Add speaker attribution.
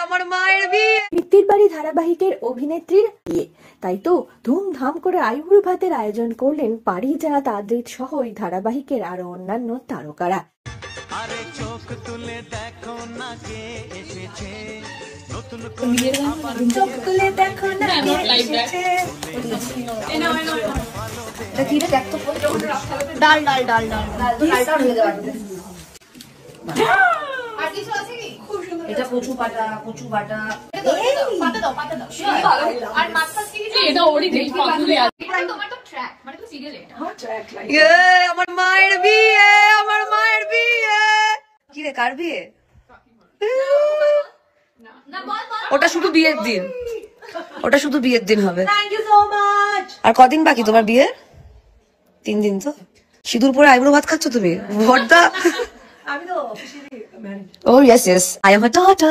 Speaker 1: আমার মায়ের বিয়ে। পিত্তির বাড়ি ধারাবাহিকের অভিনেত্রীর বিয়ে, তাই তো ধুমধাম করে আইবুড়ো ভাতের আয়োজন করলেন পারিজাত আদ্রিত সহ ওই ধারাবাহিকের আরো অন্যান্য তারকারা। আরে চোখ তুলে দেখো না কে এসেছে, নতুন করে চোখ তুলে দেখো না কে এসেছে। এটা কি রে, দেখ তো ডাল ডাল ডাল ডাল ডালটা হয়ে যাবে। আর কিছু আছে কি? এটা কচু বাটা, কচু বাটা। পাতা দাও, পাতা দাও। আর মাছ কি? এটা অরিজিনাল পাতুলে আছে। এটা তোমার তো ট্র্যাক, মানে তো সিরিয়াল এটা। হ্যাঁ ট্র্যাক লাইক। আমার মায়ের বিয়ে, আমার মায়ের বিয়ে। কি রে, কার বিয়ে? না না, বল বল। ওটা শুধু বিয়ের দিন, ওটা শুধু বিয়ের দিন হবে। Thank you so much. আর কদিন বাকি তোমার বিয়ে? 3 দিন তো। সিঁদুর পরে আইবুড়ো ভাত খাচ্ছ তুমি? ভর্তা। আমি তো officially married. Oh yes yes, I am a daughter.